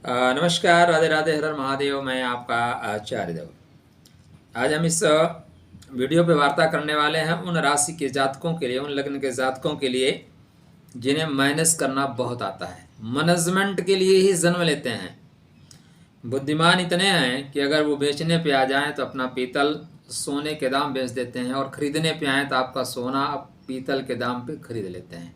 नमस्कार, राधे राधे, हर हर महादेव। मैं आपका आचार्य देव। आज हम इस वीडियो पे वार्ता करने वाले हैं उन राशि के जातकों के लिए, उन लग्न के जातकों के लिए जिन्हें मैनेज करना बहुत आता है, मैनेजमेंट के लिए ही जन्म लेते हैं। बुद्धिमान इतने हैं कि अगर वो बेचने पे आ जाएं तो अपना पीतल सोने के दाम बेच देते हैं, और ख़रीदने पे आएँ तो आपका सोना पीतल के दाम पे खरीद लेते हैं।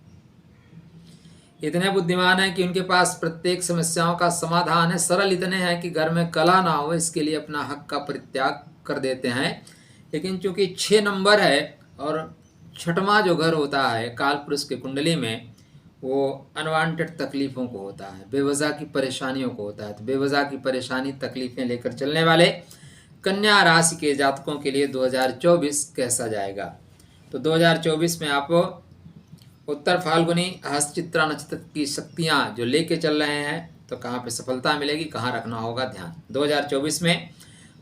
इतने बुद्धिमान हैं कि उनके पास प्रत्येक समस्याओं का समाधान है। सरल इतने हैं कि घर में कलह ना हो इसके लिए अपना हक का परित्याग कर देते हैं। लेकिन चूंकि 6 नंबर है और छठवां जो घर होता है काल पुरुष के कुंडली में, वो अनवांटेड तकलीफ़ों को होता है, बेवजह की परेशानियों को होता है। तो बेवजह की परेशानी तकलीफ़ें लेकर चलने वाले कन्या राशि के जातकों के लिए 2024 कैसा जाएगा? तो 2024 में आप उत्तर फाल्गुनी हस्तचित्रा नक्षत्र की शक्तियाँ जो लेके चल रहे हैं, तो कहाँ पे सफलता मिलेगी, कहाँ रखना होगा ध्यान। 2024 में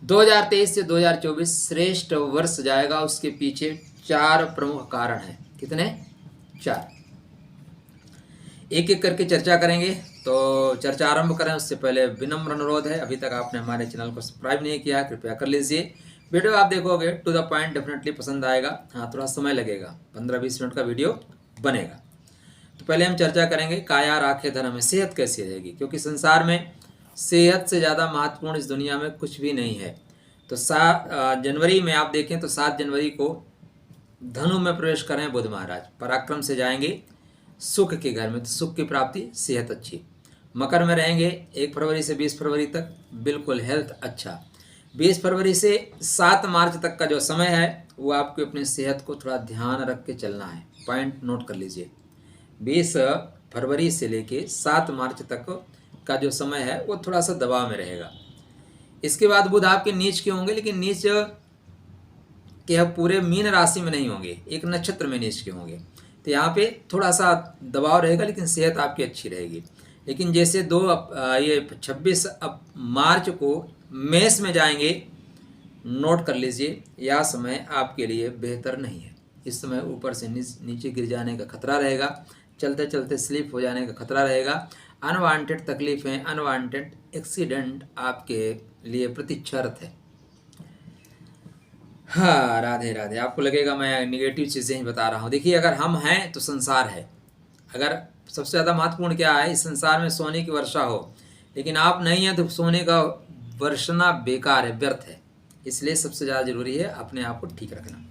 2023 से 2024 श्रेष्ठ वर्ष जाएगा। उसके पीछे 4 प्रमुख कारण हैं। कितने? 4। एक एक करके चर्चा करेंगे। तो चर्चा आरंभ करें उससे पहले विनम्र अनुरोध है, अभी तक आपने हमारे चैनल को सब्सक्राइब नहीं किया कृपया कर लीजिए। वीडियो आप देखोगे टू द पॉइंट डेफिनेटली पसंद आएगा। हाँ, थोड़ा समय लगेगा, 15-20 मिनट का वीडियो बनेगा। तो पहले हम चर्चा करेंगे काया राखे धर्म में सेहत कैसी रहेगी, क्योंकि संसार में सेहत से ज़्यादा महत्वपूर्ण इस दुनिया में कुछ भी नहीं है। तो 7 जनवरी में आप देखें तो 7 जनवरी को धनु में प्रवेश करें बुध महाराज, पराक्रम से जाएंगे सुख के घर में, तो सुख की प्राप्ति, सेहत अच्छी। मकर में रहेंगे 1 फरवरी से 20 फरवरी तक, बिल्कुल हेल्थ अच्छा। 20 फरवरी से 7 मार्च तक का जो समय है वो आपको अपनी सेहत को थोड़ा ध्यान रख के चलना है, पॉइंट नोट कर लीजिए। 20 फरवरी से लेके 7 मार्च तक का जो समय है वो थोड़ा सा दबाव में रहेगा। इसके बाद बुध आपके नीच के होंगे, लेकिन नीच के पूरे मीन राशि में नहीं होंगे, एक नक्षत्र में नीच के होंगे। तो यहाँ पे थोड़ा सा दबाव रहेगा, लेकिन सेहत आपकी अच्छी रहेगी। लेकिन जैसे 26 मार्च को मेष में जाएंगे, नोट कर लीजिए यह समय आपके लिए बेहतर नहीं है। इस समय ऊपर से नीचे गिर जाने का खतरा रहेगा, चलते चलते स्लिप हो जाने का खतरा रहेगा, अनवांटेड तकलीफ़ें, अनवांटेड एक्सीडेंट आपके लिए प्रतीक्षारत है। हाँ, राधे राधे। आपको लगेगा मैं निगेटिव चीज़ें ही बता रहा हूँ। देखिए, अगर हम हैं तो संसार है। अगर सबसे ज़्यादा महत्वपूर्ण क्या है, इस संसार में सोने की वर्षा हो, लेकिन आप नहीं हैं तो सोने का वर्षना बेकार है, व्यर्थ है। इसलिए सबसे ज़्यादा ज़रूरी है अपने आप को ठीक रखना।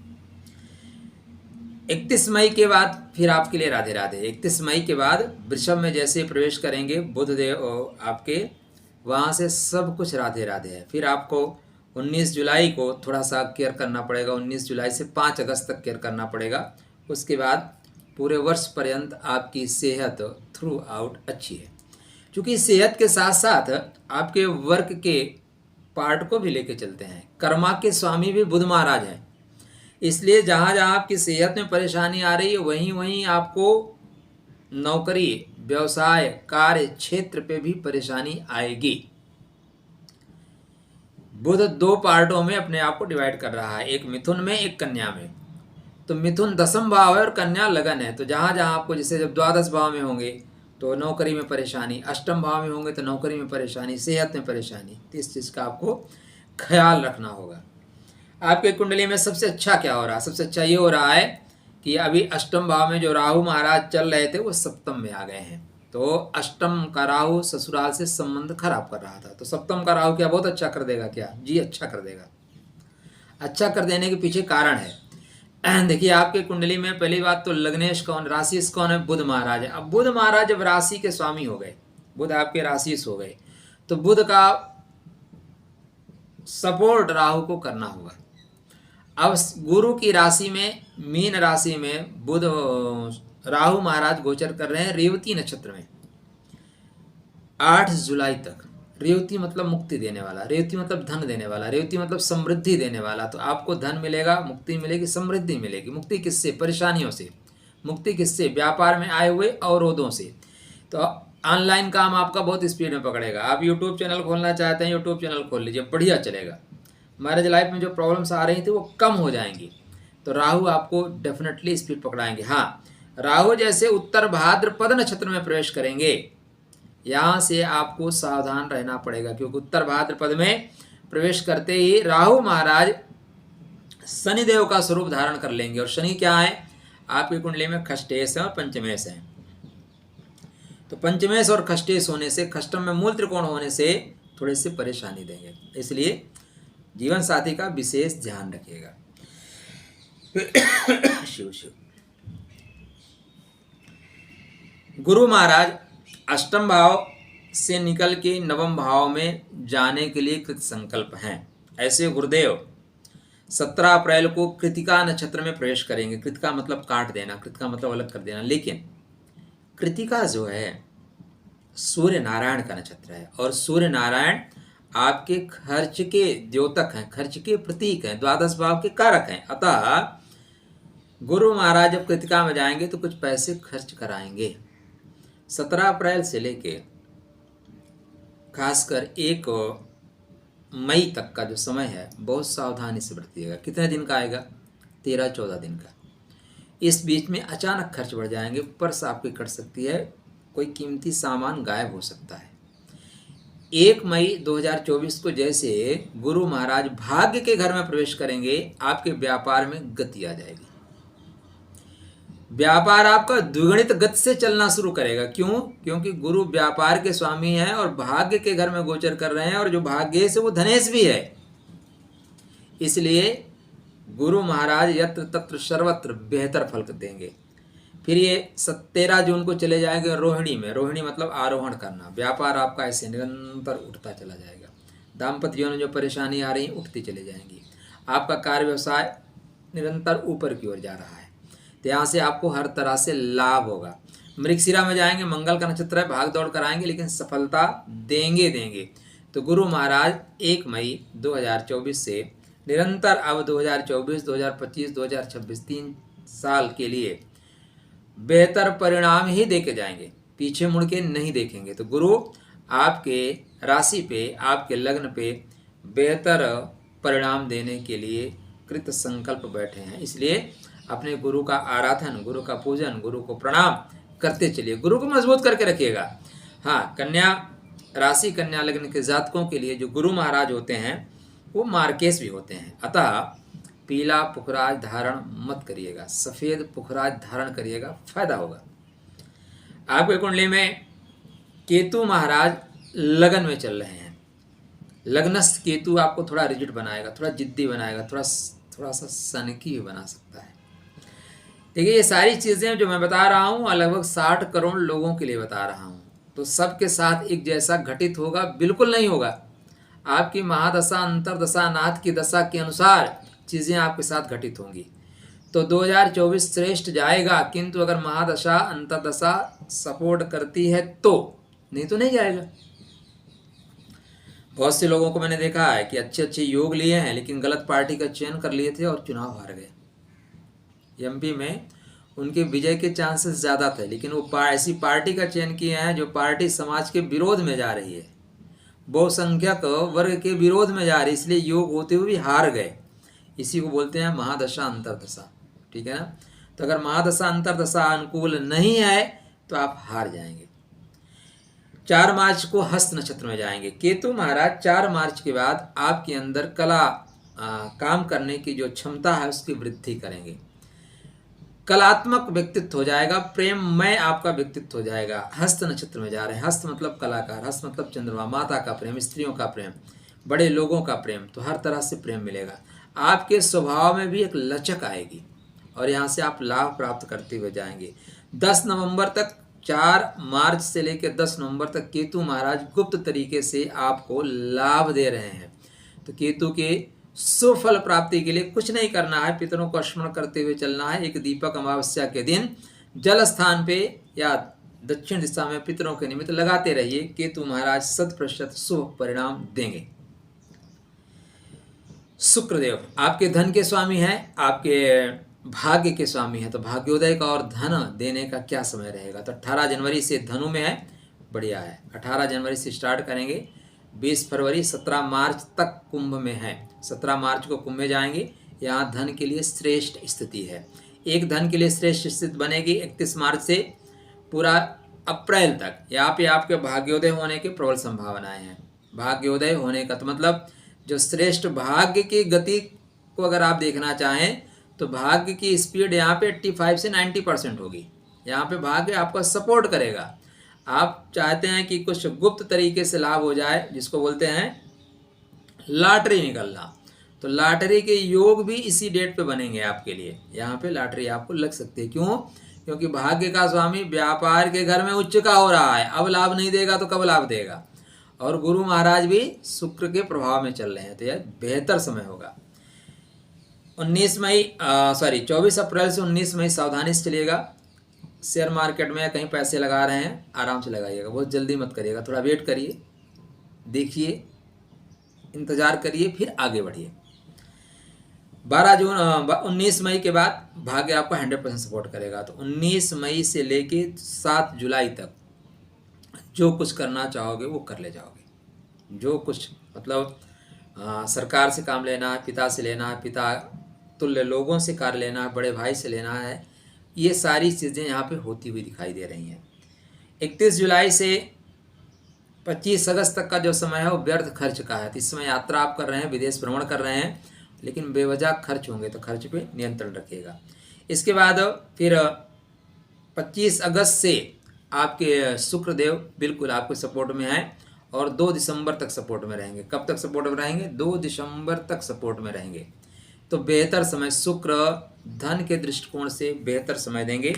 31 मई के बाद फिर आपके लिए राधे राधे। 31 मई के बाद वृषभ में जैसे प्रवेश करेंगे बुध देव आपके, वहाँ से सब कुछ राधे राधे है। फिर आपको 19 जुलाई को थोड़ा सा केयर करना पड़ेगा, 19 जुलाई से 5 अगस्त तक केयर करना पड़ेगा। उसके बाद पूरे वर्ष पर्यंत आपकी सेहत थ्रू आउट अच्छी है। क्योंकि सेहत के साथ साथ आपके वर्क के पार्ट को भी लेके चलते हैं। कर्मा के स्वामी भी बुध महाराज हैं, इसलिए जहाँ जहाँ आपकी सेहत में परेशानी आ रही है वहीं वहीं आपको नौकरी, व्यवसाय, कार्य क्षेत्र पे भी परेशानी आएगी। बुध 2 पार्टों में अपने आप को डिवाइड कर रहा है, एक मिथुन में, एक कन्या में। तो मिथुन 10th भाव है और कन्या लगन है। तो जहाँ जहाँ आपको, जैसे जब 12th भाव में होंगे तो नौकरी में परेशानी, 8th भाव में होंगे तो नौकरी में परेशानी, सेहत में परेशानी। तो इस चीज़ का आपको ख्याल रखना होगा। आपके कुंडली में सबसे अच्छा क्या हो रहा है? सबसे अच्छा ये हो रहा है कि अभी 8th भाव में जो राहु महाराज चल रहे थे वो 7th में आ गए हैं। तो 8th का राहु ससुराल से संबंध खराब कर रहा था, तो 7th का राहु क्या बहुत अच्छा कर देगा क्या? जी, अच्छा कर देगा। अच्छा कर देने के पीछे कारण है। देखिए, आपके कुंडली में पहली बात तो लग्नेश कौन, राशि कौन है? बुध महाराज है। अब बुध महाराज जब राशि के स्वामी हो गए, बुध आपके राशि हो गए, तो बुध का सपोर्ट राहु को करना होगा। अब गुरु की राशि में, मीन राशि में बुध राहु महाराज गोचर कर रहे हैं रेवती नक्षत्र में 8 जुलाई तक। रेवती मतलब मुक्ति देने वाला, रेवती मतलब धन देने वाला, रेवती मतलब समृद्धि देने वाला। तो आपको धन मिलेगा, मुक्ति मिलेगी, समृद्धि मिलेगी। मुक्ति किससे? परेशानियों से। मुक्ति किससे? व्यापार में आए हुए अवरोधों से। तो ऑनलाइन काम आपका बहुत स्पीड में पकड़ेगा। आप यूट्यूब चैनल खोलना चाहते हैं, यूट्यूब चैनल खोल लीजिए, बढ़िया चलेगा। मैरिज लाइफ में जो प्रॉब्लम्स आ रही थी वो कम हो जाएंगी। तो राहु आपको डेफिनेटली स्पीड पकड़ाएंगे। हाँ, राहु जैसे उत्तर भाद्रपद नक्षत्र में प्रवेश करेंगे, यहाँ से आपको सावधान रहना पड़ेगा, क्योंकि उत्तर भाद्रपद में प्रवेश करते ही राहु महाराज शनिदेव का स्वरूप धारण कर लेंगे। और शनि क्या है, आपकी कुंडली में खष्टेश है और पंचमेश है। तो पंचमेश और खष्टेश होने से, खष्टम में मूल त्रिकोण होने से थोड़ी सी परेशानी देंगे, इसलिए जीवन साथी का विशेष ध्यान रखिएगा। शिव शिव। गुरु महाराज अष्टम भाव से निकल के नवम भाव में जाने के लिए कृत संकल्प हैं। ऐसे गुरुदेव 17 अप्रैल को कृतिका नक्षत्र में प्रवेश करेंगे। कृतिका मतलब काट देना, कृतिका मतलब अलग कर देना। लेकिन कृतिका जो है सूर्य नारायण का नक्षत्र है, और सूर्य नारायण आपके खर्च के द्योतक हैं, खर्च के प्रतीक हैं, द्वादश भाव के कारक हैं। अतः गुरु महाराज जब कृतिका में जाएंगे तो कुछ पैसे खर्च कराएंगे। 17 अप्रैल से लेके खासकर 1 मई तक का जो समय है बहुत सावधानी से बरतिएगा। कितने दिन का आएगा, 13-14 दिन का। इस बीच में अचानक खर्च बढ़ जाएंगे, पर्स आपकी कट सकती है, कोई कीमती सामान गायब हो सकता है। 1 मई 2024 को जैसे गुरु महाराज भाग्य के घर में प्रवेश करेंगे, आपके व्यापार में गति आ जाएगी। व्यापार आपका द्विगुणित गति से चलना शुरू करेगा। क्यों? क्योंकि गुरु व्यापार के स्वामी हैं और भाग्य के घर में गोचर कर रहे हैं, और जो भाग्य से वो धनेश भी है। इसलिए गुरु महाराज यत्र तत्र सर्वत्र बेहतर फल देंगे। फिर ये 13 जून को चले जाएंगे रोहिणी में। रोहिणी मतलब आरोहण करना। व्यापार आपका ऐसे निरंतर उठता चला जाएगा। दाम्पत्य जीवन में जो परेशानी आ रही उठती चली जाएंगी। आपका कार्य व्यवसाय निरंतर ऊपर की ओर जा रहा है, तो यहाँ से आपको हर तरह से लाभ होगा। मृगशिरा में जाएंगे, मंगल का नक्षत्र है, भाग दौड़ कराएंगे लेकिन सफलता देंगे। तो गुरु महाराज 1 मई 2024 से निरंतर अब 2024, 2025, 2026 3 साल के लिए बेहतर परिणाम ही देके जाएंगे, पीछे मुड़ के नहीं देखेंगे। तो गुरु आपके राशि पे, आपके लग्न पे बेहतर परिणाम देने के लिए कृत संकल्प बैठे हैं। इसलिए अपने गुरु का आराधन, गुरु का पूजन, गुरु को प्रणाम करते चलिए। गुरु को मजबूत करके रखिएगा। हाँ, कन्या राशि, कन्या लग्न के जातकों के लिए जो गुरु महाराज होते हैं वो मार्केश भी होते हैं। अतः पीला पुखराज धारण मत करिएगा, सफ़ेद पुखराज धारण करिएगा, फायदा होगा। आपके कुंडली में केतु महाराज लगन में चल रहे हैं। लग्नस्थ केतु आपको थोड़ा रिजिड बनाएगा, थोड़ा जिद्दी बनाएगा, थोड़ा सा सनकी भी बना सकता है। देखिए, ये सारी चीज़ें जो मैं बता रहा हूँ लगभग 60 करोड़ लोगों के लिए बता रहा हूँ। तो सबके साथ एक जैसा घटित होगा? बिल्कुल नहीं होगा। आपकी महादशा, अंतरदशा, नाथ की दशा के अनुसार चीज़ें आपके साथ घटित होंगी। तो 2024 श्रेष्ठ जाएगा, किंतु अगर महादशा, अंतरदशा सपोर्ट करती है तो, नहीं तो नहीं जाएगा। बहुत से लोगों को मैंने देखा है कि अच्छे अच्छे योग लिए हैं लेकिन गलत पार्टी का चयन कर लिए थे और चुनाव हार गए। एमपी में उनके विजय के चांसेस ज़्यादा थे, लेकिन वो ऐसी पार्टी का चयन किए हैं जो पार्टी समाज के विरोध में जा रही है, बहुसंख्यक वर्ग के विरोध में जा रही है, इसलिए योग होते हुए भी हार गए। इसी को बोलते हैं महादशा अंतरदशा। ठीक है ना? तो अगर महादशा अंतरदशा अनुकूल नहीं है तो आप हार जाएंगे। 4 मार्च को हस्त नक्षत्र में जाएंगे केतु महाराज। 4 मार्च के बाद आपके अंदर कला काम करने की जो क्षमता है उसकी वृद्धि करेंगे। कलात्मक व्यक्तित्व हो जाएगा, प्रेममय आपका व्यक्तित्व हो जाएगा। हस्त नक्षत्र में जा रहे हैं। हस्त मतलब कलाकार, हस्त मतलब चंद्रमा, माता का प्रेम, स्त्रियों का प्रेम, बड़े लोगों का प्रेम, तो हर तरह से प्रेम मिलेगा। आपके स्वभाव में भी एक लचक आएगी और यहाँ से आप लाभ प्राप्त करते हुए जाएंगे। 10 नवंबर तक, 4 मार्च से लेकर 10 नवंबर तक केतु महाराज गुप्त तरीके से आपको लाभ दे रहे हैं। तो केतु के सुफल प्राप्ति के लिए कुछ नहीं करना है, पितरों को स्मरण करते हुए चलना है। एक दीपक अमावस्या के दिन जल स्थान पे या दक्षिण दिशा में पितरों के निमित्त लगाते रहिए। केतु महाराज 100% शुभ परिणाम देंगे। शुक्रदेव आपके धन के स्वामी हैं, आपके भाग्य के स्वामी हैं, तो भाग्योदय का और धन देने का क्या समय रहेगा? तो 18 जनवरी से धनु में है, बढ़िया है। 18 जनवरी से स्टार्ट करेंगे, 20 फरवरी, 17 मार्च तक कुंभ में है। 17 मार्च को कुंभ में जाएंगे। यहाँ धन के लिए श्रेष्ठ स्थिति है। एक धन के लिए श्रेष्ठ स्थिति बनेगी 31 मार्च से। पूरा अप्रैल तक यहाँ पे आपके भाग्योदय होने की प्रबल संभावनाएं हैं। भाग्योदय होने का तो मतलब जो श्रेष्ठ भाग्य की गति को अगर आप देखना चाहें तो भाग्य की स्पीड यहाँ पे 85 से 90% होगी। यहाँ पे भाग्य आपका सपोर्ट करेगा। आप चाहते हैं कि कुछ गुप्त तरीके से लाभ हो जाए, जिसको बोलते हैं लॉटरी निकलना, तो लॉटरी के योग भी इसी डेट पे बनेंगे आपके लिए। यहाँ पे लॉटरी आपको लग सकती है। क्यों? क्योंकि भाग्य का स्वामी व्यापार के घर में उच्च का हो रहा है। अब लाभ नहीं देगा तो कब लाभ देगा? और गुरु महाराज भी शुक्र के प्रभाव में चल रहे हैं, तो यह बेहतर समय होगा। 24 अप्रैल से 19 मई सावधानी से चलिएगा। शेयर मार्केट में कहीं पैसे लगा रहे हैं, आराम से लगाइएगा, बहुत जल्दी मत करिएगा, थोड़ा वेट करिए, देखिए, इंतज़ार करिए, फिर आगे बढ़िए। 19 मई के बाद भाग्य आपका 100% सपोर्ट करेगा। तो 19 मई से लेके 7 जुलाई तक जो कुछ करना चाहोगे वो कर ले जाओगे। जो कुछ मतलब सरकार से काम लेना है, पिता से लेना है, पिता तुल्य लोगों से कार्य लेना है, बड़े भाई से लेना है, ये सारी चीज़ें यहाँ पे होती हुई दिखाई दे रही हैं। 31 जुलाई से 25 अगस्त तक का जो समय है वो व्यर्थ खर्च का है। तो इस समय यात्रा आप कर रहे हैं, विदेश भ्रमण कर रहे हैं, लेकिन बेवजह खर्च होंगे, तो खर्च पे नियंत्रण रखिएगा। इसके बाद फिर 25 अगस्त से आपके शुक्रदेव बिल्कुल आपके सपोर्ट में हैं और 2 दिसंबर तक सपोर्ट में रहेंगे। कब तक सपोर्ट में रहेंगे? 2 दिसंबर तक सपोर्ट में रहेंगे। तो बेहतर समय, शुक्र धन के दृष्टिकोण से बेहतर समय देंगे।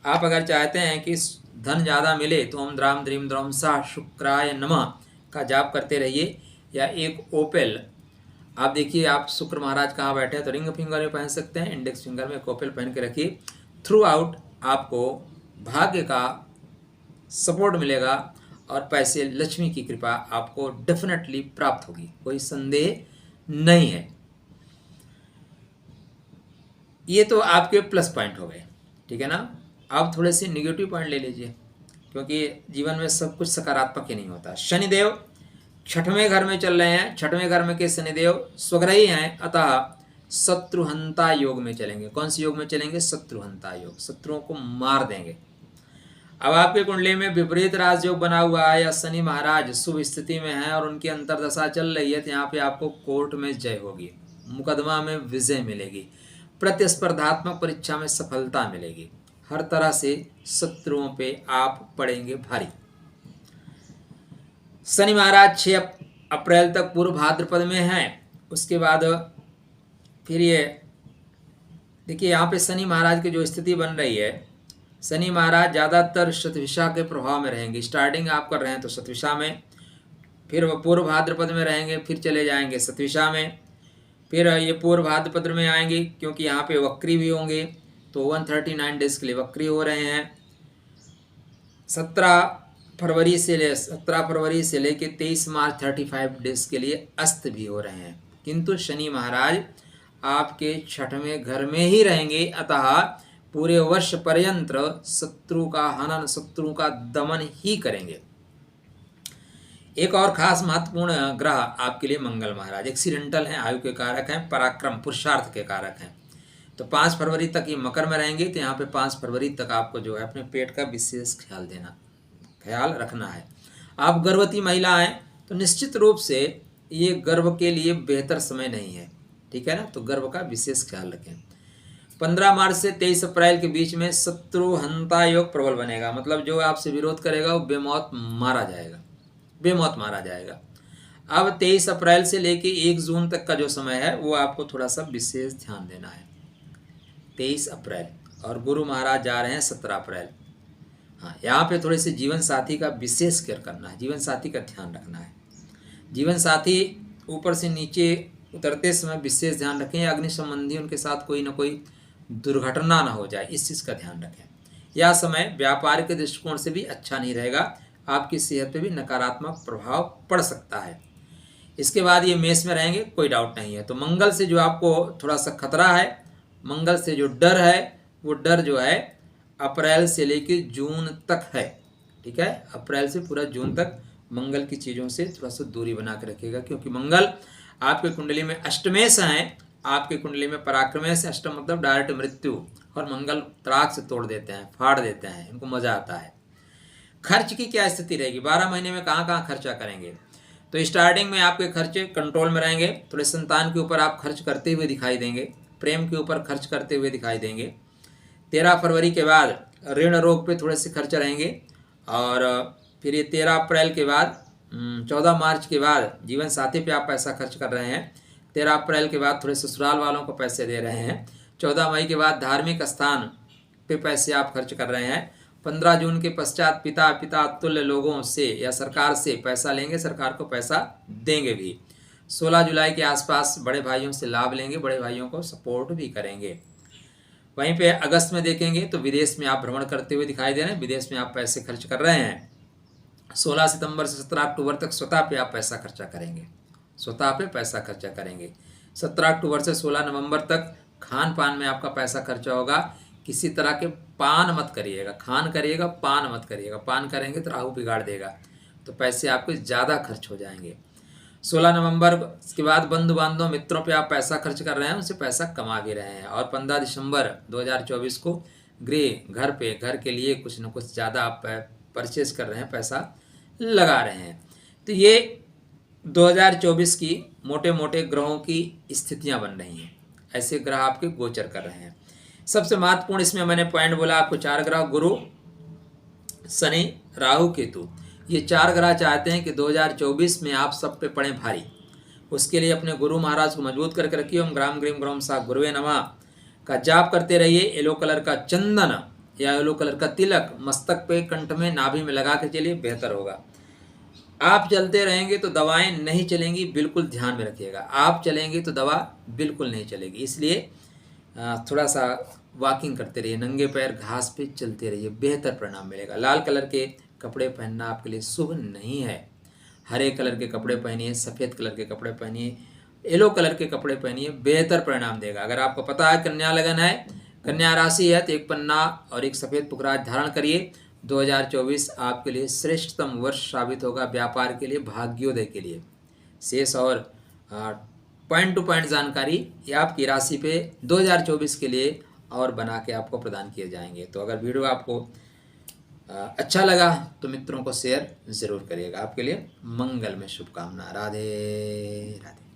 आप अगर चाहते हैं कि धन ज़्यादा मिले तो ओम द्राम द्रीम द्रौम सा शुक्राय नमः का जाप करते रहिए, या एक ओपेल, आप देखिए आप शुक्र महाराज कहाँ बैठे हैं, तो रिंग फिंगर में पहन सकते हैं, इंडेक्स फिंगर में एक ओपेल पहन के रखिए। थ्रू आउट आपको भाग्य का सपोर्ट मिलेगा और पैसे, लक्ष्मी की कृपा आपको डेफिनेटली प्राप्त होगी, कोई संदेह नहीं है। ये तो आपके प्लस पॉइंट हो गए, ठीक है ना। अब थोड़े से निगेटिव पॉइंट ले लीजिए, क्योंकि जीवन में सब कुछ सकारात्मक ही नहीं होता। शनिदेव 6वें घर में चल रहे हैं। 6वें घर में के शनिदेव स्वग्रही हैं, अतः शत्रुहंता योग में चलेंगे। कौन सी योग में चलेंगे? शत्रुहंता योग, शत्रुओं को मार देंगे। अब आपके कुंडली में विपरीत राजयोग बना हुआ है या शनि महाराज शुभ स्थिति में है और उनकी अंतर्दशा चल रही है, तो यहाँ पे आपको कोर्ट में जय होगी, मुकदमा में विजय मिलेगी, प्रतिस्पर्धात्मक परीक्षा में सफलता मिलेगी, हर तरह से शत्रुओं पे आप पड़ेंगे भारी। शनि महाराज 6 अप्रैल तक पूर्व भाद्रपद में हैं। उसके बाद फिर ये देखिए यहाँ पे शनि महाराज की जो स्थिति बन रही है, शनि महाराज ज़्यादातर शतभिषा के प्रभाव में रहेंगे। स्टार्टिंग आप कर रहे हैं तो शतभिषा में, फिर पूर्व भाद्रपद में रहेंगे, फिर चले जाएंगे शतभिषा में, फिर ये पूर्व भाद्रपद में आएंगे, क्योंकि यहाँ पे वक्री भी होंगे, तो 139 डेज के लिए वक्री हो रहे हैं। 17 फरवरी से लेके 23 मार्च 35 डेज के लिए अस्त भी हो रहे हैं। किंतु शनि महाराज आपके 6वें घर में ही रहेंगे, अतः पूरे वर्ष पर्यंत शत्रु का हनन, शत्रु का दमन ही करेंगे। एक और खास महत्वपूर्ण ग्रह आपके लिए मंगल महाराज एक्सीडेंटल हैं, आयु के कारक हैं, पराक्रम पुरुषार्थ के कारक हैं। तो 5 फरवरी तक ये मकर में रहेंगे, तो यहाँ पे 5 फरवरी तक आपको जो है अपने पेट का विशेष ख्याल रखना है। आप गर्भवती महिला हैं तो निश्चित रूप से ये गर्भ के लिए बेहतर समय नहीं है, ठीक है ना, तो गर्भ का विशेष ख्याल रखें। 15 मार्च से 23 अप्रैल के बीच में शत्रुहंता योग प्रबल बनेगा, मतलब जो आपसे विरोध करेगा वो बेमौत मारा जाएगा। अब 23 अप्रैल से लेके 1 जून तक का जो समय है वो आपको थोड़ा सा विशेष ध्यान देना है। 23 अप्रैल और गुरु महाराज जा रहे हैं 17 अप्रैल। हाँ, यहाँ पे थोड़े से जीवन साथी का विशेष केयर करना है, जीवन साथी का ध्यान रखना है। जीवन साथी ऊपर से नीचे उतरते समय विशेष ध्यान रखें, अग्नि संबंधी उनके साथ कोई ना कोई दुर्घटना ना हो जाए, इस चीज़ का ध्यान रखें। यह समय व्यापार के दृष्टिकोण से भी अच्छा नहीं रहेगा, आपकी सेहत पे भी नकारात्मक प्रभाव पड़ सकता है। इसके बाद ये मेष में रहेंगे, कोई डाउट नहीं है। तो मंगल से जो आपको थोड़ा सा खतरा है, मंगल से जो डर है, वो डर जो है अप्रैल से लेकर जून तक है, ठीक है। अप्रैल से पूरा जून तक मंगल की चीज़ों से थोड़ा सा दूरी बना के रखिएगा, क्योंकि मंगल आपके कुंडली में अष्टमेश हैं, आपके कुंडली में पराक्रमेश है। अष्टम मतलब डायरेक्ट मृत्यु, और मंगल तड़ाक से तोड़ देते हैं, फाड़ देते हैं, इनको मजा आता है। खर्च की क्या स्थिति रहेगी, 12 महीने में कहाँ कहाँ खर्चा करेंगे। तो स्टार्टिंग में आपके खर्चे कंट्रोल में रहेंगे, थोड़े संतान के ऊपर आप खर्च करते हुए दिखाई देंगे, प्रेम के ऊपर खर्च करते हुए दिखाई देंगे। 13 फरवरी के बाद ऋण रोग पे थोड़े से खर्च रहेंगे, और फिर ये 13 अप्रैल के बाद 14 मार्च के बाद जीवन साथी पे आप पैसा खर्च कर रहे हैं। 13 अप्रैल के बाद थोड़े ससुराल वालों को पैसे दे रहे हैं। 14 मई के बाद धार्मिक स्थान पे पैसे आप खर्च कर रहे हैं। 15 जून के पश्चात पिता तुल्य लोगों से या सरकार से पैसा लेंगे, सरकार को पैसा देंगे भी। 16 जुलाई के आसपास बड़े भाइयों से लाभ लेंगे, बड़े भाइयों को सपोर्ट भी करेंगे। वहीं पे अगस्त में देखेंगे तो विदेश में आप भ्रमण करते हुए दिखाई दे रहे हैं, विदेश में आप पैसे खर्च कर रहे हैं। 16 सितंबर से 17 अक्टूबर तक स्वतः पे आप पैसा खर्चा करेंगे, स्वतः पे पैसा खर्चा करेंगे। 17 अक्टूबर से 16 नवंबर तक खान पान में आपका पैसा खर्चा होगा। किसी तरह के पान मत करिएगा, खान करिएगा, पान मत करिएगा। पान करेंगे तो राहु बिगाड़ देगा, तो पैसे आपके ज़्यादा खर्च हो जाएंगे। 16 नवंबर के बाद बंधु बांधव मित्रों पे आप पैसा खर्च कर रहे हैं, उनसे पैसा कमा भी रहे हैं। और 15 दिसंबर 2024 को गृह घर पे घर के लिए कुछ न कुछ ज़्यादा आप परचेज कर रहे हैं, पैसा लगा रहे हैं। तो ये 2024 की मोटे मोटे ग्रहों की स्थितियां बन रही हैं, ऐसे ग्रह आपके गोचर कर रहे हैं। सबसे महत्वपूर्ण इसमें मैंने पॉइंट बोला आपको, 4 ग्रह गुरु, शनि, राहु, केतु, ये 4 ग्रह चाहते हैं कि 2024 में आप सब पे पड़े भारी। उसके लिए अपने गुरु महाराज को मजबूत करके रखिए। ओम ग्राम ग्रीम ग्रोम सा गुरुवे नमः का जाप करते रहिए। येलो कलर का चंदन या येलो कलर का तिलक मस्तक पे, कंठ में, नाभि में लगा के चलिए, बेहतर होगा। आप चलते रहेंगे तो दवाएं नहीं चलेंगी, बिल्कुल ध्यान में रखिएगा। आप चलेंगे तो दवा बिल्कुल नहीं चलेगी, इसलिए थोड़ा सा वॉकिंग करते रहिए, नंगे पैर घास पे चलते रहिए, बेहतर परिणाम मिलेगा। लाल कलर के कपड़े पहनना आपके लिए शुभ नहीं है। हरे कलर के कपड़े पहनिए, सफ़ेद कलर के कपड़े पहनिए, येलो कलर के कपड़े पहनिए, बेहतर परिणाम देगा। अगर आपको पता है कन्या लगन है, कन्या राशि है, तो एक पन्ना और एक सफ़ेद पुखराज धारण करिए। 2024 आपके लिए श्रेष्ठतम वर्ष साबित होगा, व्यापार के लिए, भाग्योदय के लिए। शेष और पॉइंट टू पॉइंट जानकारी ये आपकी राशि पे 2024 के लिए और बना के आपको प्रदान किए जाएंगे। तो अगर वीडियो आपको अच्छा लगा तो मित्रों को शेयर ज़रूर करिएगा। आपके लिए मंगल में शुभकामना। राधे राधे।